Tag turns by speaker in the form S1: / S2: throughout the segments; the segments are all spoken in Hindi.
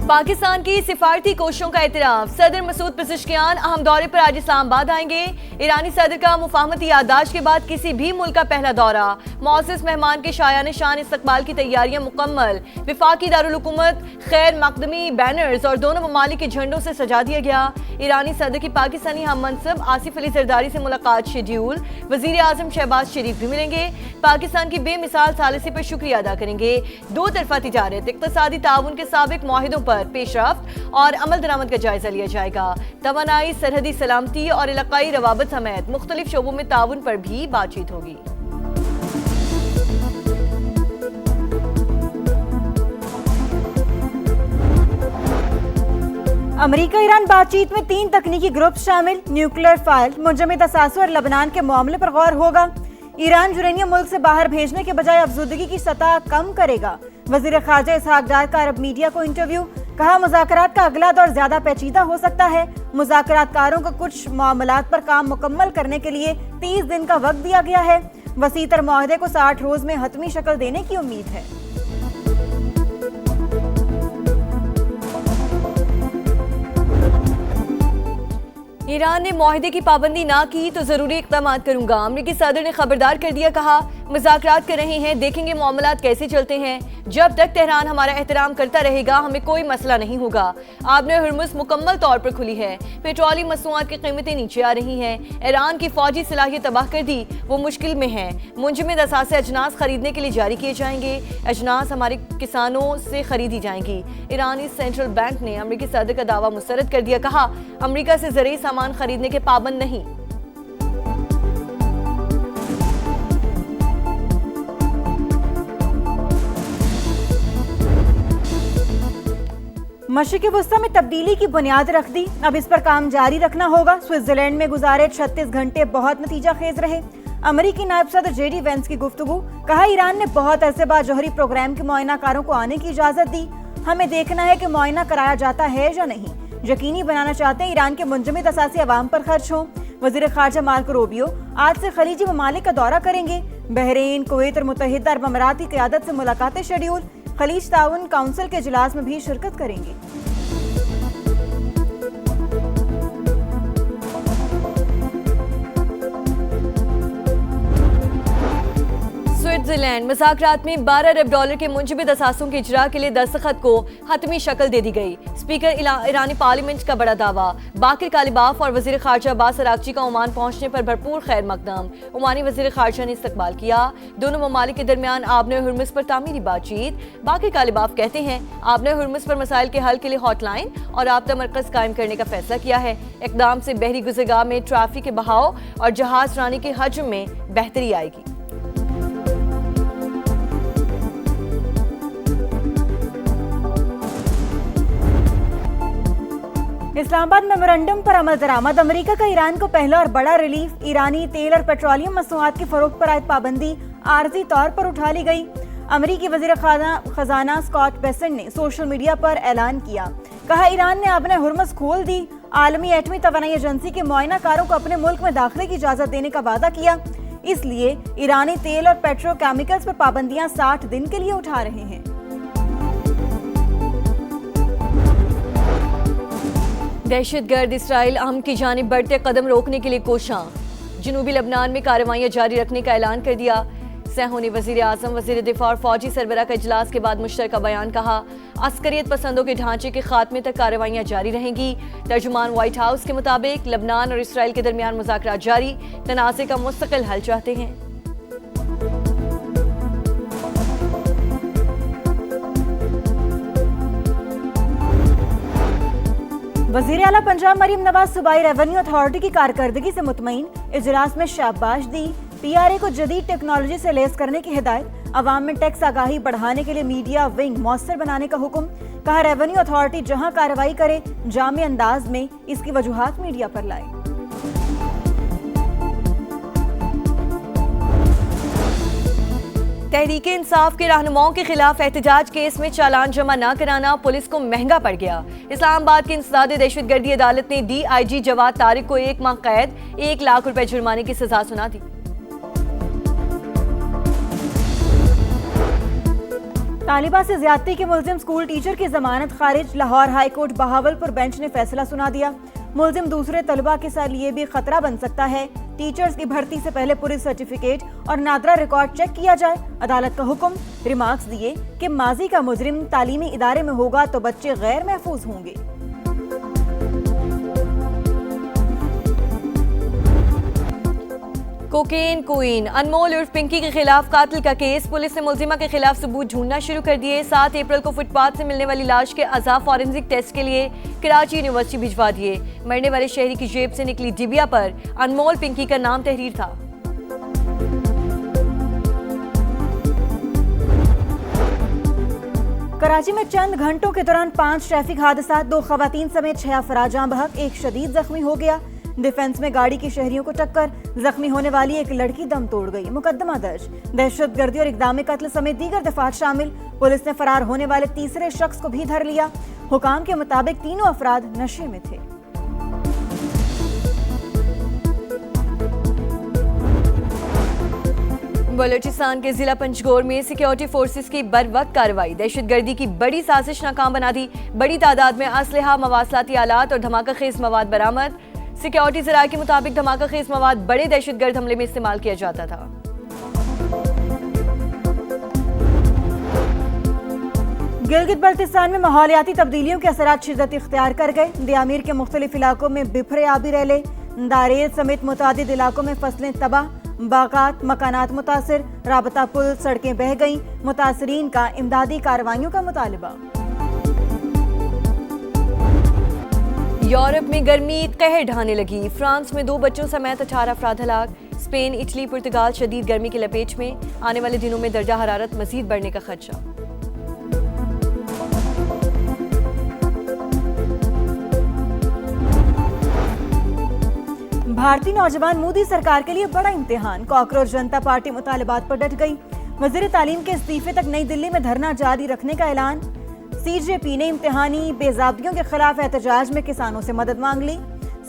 S1: पाकिस्तान की सिफारती कोशिशों का एतराफ। सदर मसूद पेज़ेश्कियान अहम दौरे पर आज इस्लामाबाद आएंगे। ईरानी सदर का मुफाहमती याददाश्त के बाद किसी भी मुल्क का पहला दौरा। मौसस मेहमान के शायान शान इस्तकबाल की तैयारियां मुकम्मल। विफाकी दारुल हुकूमत खैर मकदमी बैनर्स और दोनों ममालिक के झंडों से सजा दिया गया। ईरानी सदर की पाकिस्तानी हम मनसब आसिफ अली जरदारी से मुलाकात शेड्यूल। वजीर आजम शहबाज शरीफ भी मिलेंगे। पाकिस्तान की बेमिसाल सालिसी पर शुक्रिया अदा करेंगे। दो तरफा तिजारत, इक़्तिसादी ताउन के साबिक मुआहिदों पर पेशरफ्त और अमल दरामद का जायजा लिया जाएगा। तवानाई, सरहदी सलामती और इलाकाई रवाबत समेत मुख्तलिफ शोबों में ताउन पर भी बातचीत होगी।
S2: अमेरिका ईरान बातचीत में 3 तकनीकी ग्रुप शामिल। न्यूक्लियर फाइल, मुंजमद असासों और लबनान के मामले पर गौर होगा। ईरान यूरेनियम मुल्क से बाहर भेजने के बजाय अफजूदगी की सतह कम करेगा। वजीर खारजा इसहाक डार का अरब मीडिया को इंटरव्यू। कहा, मुज़ाकरात का अगला दौर ज्यादा पेचीदा हो सकता है। मुज़ाकरातकारों को कुछ मामलात पर काम मुकम्मल करने के लिए 30 दिन का वक्त दिया गया है। वसीतर मुआहदे को 60 रोज में हतमी शक्ल देने की उम्मीद है।
S1: ईरान ने मुआहदे की पाबंदी ना की तो जरूरी इक़दाम करूंगा। अमरीकी सदर ने खबरदार कर दिया। कहा, मुज़ाकरात कर रहे हैं, देखेंगे मामलात कैसे चलते हैं। जब तक तेहरान हमारा एहतराम करता रहेगा हमें कोई मसला नहीं होगा। आबने हुर्मुज़ मुकम्मल तौर पर खुली है। पेट्रोलियम मसनूआत की कीमतें नीचे आ रही हैं। ईरान की फौजी सलाहियत तबाह कर दी, वो मुश्किल में है। मुंजमद असासे अजनास खरीदने के लिए जारी किए जाएंगे। अजनास हमारे किसानों से खरीदी जाएंगी। ईरानी सेंट्रल बैंक ने अमरीकी सदर का दावा मुस्तरद कर दिया। कहा, अमरीका से ज़रूरी सामान खरीदने के पाबंद नहीं।
S2: मशरिक़ वस्ता में तब्दीली की बुनियाद रख दी, अब इस पर काम जारी रखना होगा। स्विट्जरलैंड में गुजारे 36 घंटे बहुत नतीजा खेज रहे। अमेरिकी नायब सदर JD वेंस की गुफ्तगू। कहा, ईरान ने बहुत अरसे बाद जौहरी प्रोग्राम के मुआयनाकारों को आने की इजाजत दी। हमें देखना है कि मुआयना कराया जाता है या नहीं। यकीनी बनाना चाहते हैं ईरान के मुंजमद असासी अवाम पर खर्च हों। वजीर खारजा मार्को रूबियो आज से खलीजी ममालिक का दौरा करेंगे। बहरीन, कुवैत और मुत्तहिदा अरब अमारात की क़यादत से मुलाकातें शेड्यूल। खलीज ताउन काउंसिल के इजलास में भी शिरकत करेंगे।
S1: स्विट्जरलैंड मुज़ाकरात में $12 अरब के मुंजमद असासों के इजरा के लिए दस्तखत को हतमी शक्ल दे दी गई। स्पीकर ईरानी पार्लियामेंट का बड़ा दावा। बाकिर कालिबाफ और वजीर खारजा अब्बास अरागची का ओमान पहुंचने पर भरपूर खैर मकदम। ओमानी वजीर खारजा ने इस्तकबाल किया। दोनों ममालिक के दरमियान आबने हुर्मुज़ पर तामीरी बातचीत। बाकिर कालिबाफ कहते हैं, आबने हुर्मुज़ पर मसाइल के हल के लिए हॉटलाइन और राब्ता मरकज कायम करने का फैसला किया है। इक़दाम से बहरी गुज़रगाह में ट्रैफिक के बहाव और जहाज रानी के हजम में बेहतरी आएगी।
S2: इस्लामाबाद मेमोरेंडम पर अमल दरामद। अमेरिका का ईरान को पहला और बड़ा रिलीफ। ईरानी तेल और पेट्रोलियम मसनूआत की फरोख्त पर आयद पाबंदी आर्जी तौर पर उठा ली गई। अमेरिकी वजीर खजाना स्कॉट बेसेंट ने सोशल मीडिया पर ऐलान किया। कहा, ईरान ने अपने हुर्मुज़ खोल दी। आलमी एटमी तवानाई एजेंसी के मुआयनाकारों को अपने मुल्क में दाखिले की इजाजत देने का वादा किया। इसलिए ईरानी तेल और पेट्रोकेमिकल्स पर पाबंदियां 60 दिन के लिए उठा रहे हैं।
S1: दहशतगर्द इसराइल अहम की जानिब बढ़ते कदम रोकने के लिए कोशां। जनूबी लबनान में कार्रवाइयां जारी रखने का ऐलान कर दिया। सेहूनी वजीर आजम, वजीर दिफा और फौजी सरबराह का इजलास के बाद मुश्तरका बयान। कहा, अस्करियत पसंदों के ढांचे के खात्मे तक कार्रवाइयां जारी रहेंगी। तर्जुमान व्हाइट हाउस के मुताबिक लबनान और इसराइल के दरमियान मुज़ाकरात जारी, तनाज़े का मुस्तकिल हल चाहते हैं।
S2: वज़ीर आला पंजाब मरीम नवाज सूबाई रेवेन्यू अथॉरिटी की कारकर्दगी से मुतमईन। इजलास में शाबाश दी। PRA को जदीद टेक्नोलॉजी से लैस करने की हिदायत। अवाम में टैक्स आगाही बढ़ाने के लिए मीडिया विंग मौसर बनाने का हुक्म। कहा, रेवेन्यू अथॉरिटी जहां कार्रवाई करे जामे अंदाज में इसकी वजूहात मीडिया पर लाए।
S1: तहरीक इंसाफ के रहनुमाओं के खिलाफ एहतजाज केस में चालान जमा न कराना पुलिस को महंगा पड़ गया। इस्लामाबाद की इंसदाद दहशतगर्दी अदालत ने DIG जवाद तारिक को 1 माह कैद, 1 लाख रुपए जुर्माने की सजा सुना दी।
S2: तालिबा से ज्यादती के मुलजिम स्कूल टीचर की जमानत खारिज। Lahore high court Bahawalpur bench ने फैसला सुना दिया। मुलजिम दूसरे तलबा के साथ लिए भी खतरा बन सकता है। टीचर्स की भर्ती से पहले पुलिस सर्टिफिकेट और नादरा रिकॉर्ड चेक किया जाए। अदालत का हुक्म। रिमार्क्स दिए कि माजी का मुजरिम तालीमी इदारे में होगा तो बच्चे गैर महफूज होंगे।
S1: कोकेन क्वीन अनमोल उर्फ पिंकी के खिलाफ कातिल का केस। पुलिस ने मुलजिमा के खिलाफ सबूत ढूंढना शुरू कर दिए। 7 अप्रैल को फुटपाथ से मिलने वाली लाश के अज़ा फॉरेंसिक टेस्ट के लिए कराची यूनिवर्सिटी भिजवा दिए। मरने वाले शहरी की जेब से निकली डिबिया पर अनमोल पिंकी का नाम तहरीर था।
S2: कराची में चंद घंटों के दौरान 5 ट्रैफिक हादसा, 2 खवातीन समेत 6 अफराद जाँ बहक, 1 शदीद जख्मी हो गया। डिफेंस में गाड़ी की शहरियों को टक्कर, जख्मी होने वाली एक लड़की दम तोड़ गई। मुकदमा दर्ज। दहशतगर्दी और इक़दाम कत्ल समेत दीगर दफात शामिल। पुलिस ने फरार होने वाले तीसरे शख्स को भी धर लिया। हुकाम के मुताबिक तीनों अफराद नशे में थे।
S1: बलूचिस्तान के जिला पंचगोर में सिक्योरिटी फोर्सेस की बरवक्त कार्रवाई। दहशतगर्दी की बड़ी साजिश नाकाम बना दी। बड़ी तादाद में असलहा, मवासलाती आलात और धमाका खेज मवाद बरामद। सिक्योरिटी जराये के मुताबिक धमाका खेज मवाद बड़े दहशतगर्द हमले में इस्तेमाल किया जाता था।
S2: गिलगित बल्तिस्तान में माहौलियाती तब्दीलियों के असरात शिद्दत इख्तियार कर गए। दियामीर के मुख्तलिफ इलाकों में बिफरे आबी रैले। दारेल समेत मुतादिद इलाकों में फसलें तबाह, बागात मकानात मुतासिर, राबता पुल सड़कें बह गईं। मुतासरीन का इमदादी कार्रवाइयों का मुतालबा।
S1: यूरोप में गर्मी कहर ढाने लगी। फ्रांस में 2 बच्चों समेत 18 अफराद हलाक। स्पेन, इटली, पुर्तगाल शदीद गर्मी की लपेट में। आने वाले दिनों में दर्जा हरारत मजीद बढ़ने का खदशा।
S2: भारतीय नौजवान मोदी सरकार के लिए बड़ा इम्तिहान। कॉकरोच जनता पार्टी मुतालबात पर डट गई। वजीर तालीम के इस्तीफे तक नई दिल्ली में धरना जारी रखने का ऐलान। सीजेपी ने इम्तिहानी बेज़ाब्तियों के खिलाफ एहतजाज में किसानों से मदद मांग ली।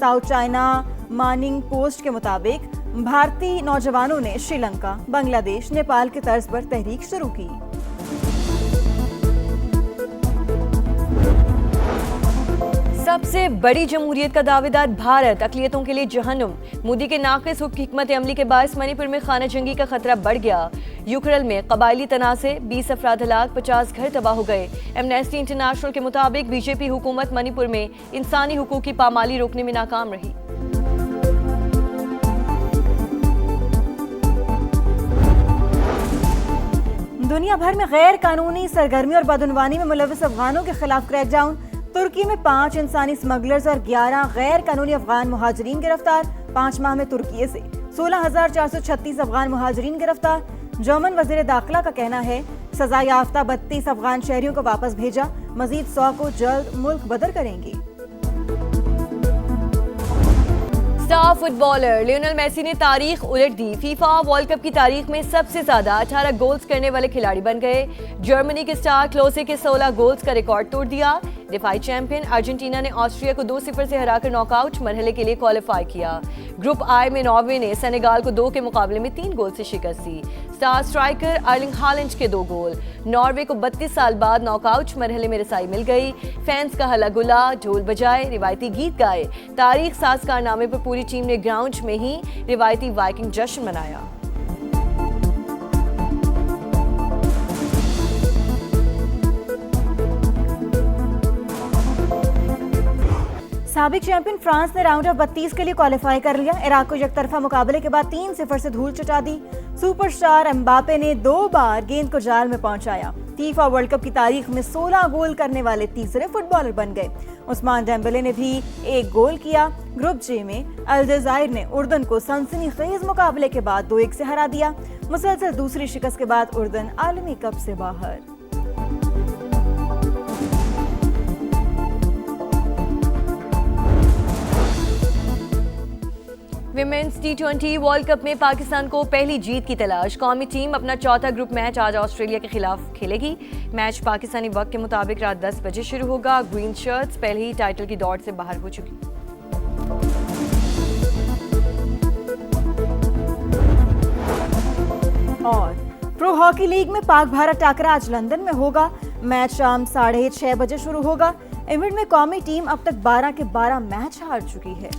S2: साउथ चाइना मॉर्निंग पोस्ट के मुताबिक भारतीय नौजवानों ने श्रीलंका, बांग्लादेश, नेपाल की तर्ज पर तहरीक शुरू की।
S1: सबसे बड़ी जमहूरियत का दावेदार भारत, अकलियतों के लिए जहन्नुम। मोदी के नाक़िस हिकमत अमली के बायस मणिपुर में खाना जंगी का खतरा बढ़ गया। यूखरल में कबायली तनाज़े, 20 अफराद हलाक, 50 घर तबाह हो गए। एमनेस्टी इंटरनेशनल के मुताबिक बीजेपी हुकूमत मणिपुर में इंसानी हुकूक की पामाली रोकने में नाकाम रही।
S2: दुनिया भर में गैर कानूनी सरगर्मी और बदउनवानी में मुलविस अफगानों के खिलाफ क्रैकडाउन। तुर्की में 5 इंसानी स्मगलर्स और 11 गैर कानूनी अफगान मुहाजिरीन गिरफ्तार। 5 माह में तुर्की से 16,436 अफगान मुहाजिरीन गिरफ्तार। जर्मन वजीर दाखिला का कहना है सजा याफ्ता 32 अफगान शहरियों को वापस भेजा। मजीद 100 को जल्द मुल्क बदर करेंगे।
S1: स्टार फुटबॉलर लियोनेल मेसी ने तारीख उलट दी। फीफा वर्ल्ड कप की तारीख में सबसे ज्यादा 18 गोल्स करने वाले खिलाड़ी बन गए। जर्मनी के स्टार क्लोसे के 16 गोल्स का रिकॉर्ड तोड़ दिया। दिफाई चैंपियन अर्जेंटीना ने ऑस्ट्रिया को 2-0 से हराकर नॉकआउट मरहले के लिए क्वालिफाई किया। ग्रुप आई में नॉर्वे ने सेनेगाल को 2 के मुकाबले में 3 गोल से शिकस्त दी। स्टार स्ट्राइकर अर्लिंग हालैंड के 2 गोल। नॉर्वे को 32 साल बाद नॉकआउट मरहले में रसाई मिल गई। फैंस का हल्ला गुल्ला, ढोल बजाए, रिवायती गीत गाए। तारीख साज कारनामे पर पूरी टीम ने ग्राउंड में ही रिवायती वाइकिंग जश्न मनाया।
S2: साबिक चैंपियन फ्रांस ने राउंड ऑफ 32 के लिए क्वालिफाई कर लिया। इराक को एकतरफा मुकाबले के बाद 3-0 से धूल चटा दी। सुपरस्टार एम्बापे ने 2 बार गेंद को जाल में पहुंचाया। फीफा वर्ल्ड कप की तारीख में 16 गोल करने वाले तीसरे फुटबॉलर बन गए। उस्मान डेम्बेले ने भी 1 गोल किया। ग्रुप जे में अल्जायर ने उर्दन को सनसनीखेज मुकाबले के बाद 2-1 से हरा दिया। मुसलसल दूसरी शिकस्त के बाद उर्दन आलमी कप से बाहर।
S1: विमेंस T20 वर्ल्ड कप में पाकिस्तान को पहली जीत की तलाश। कौमी टीम अपना चौथा ग्रुप मैच आज ऑस्ट्रेलिया के खिलाफ खेलेगी। मैच पाकिस्तानी वक्त के मुताबिक रात 10 बजे शुरू होगा। ग्रीन शर्ट्स पहले ही टाइटल की दौड़ से बाहर हो चुकी।
S2: और प्रो हॉकी लीग में पाक भारत टाकरा आज लंदन में होगा। मैच शाम 6:30 बजे शुरू होगा। इवेंट में कौमी टीम अब तक 12 के 12 मैच हार चुकी है।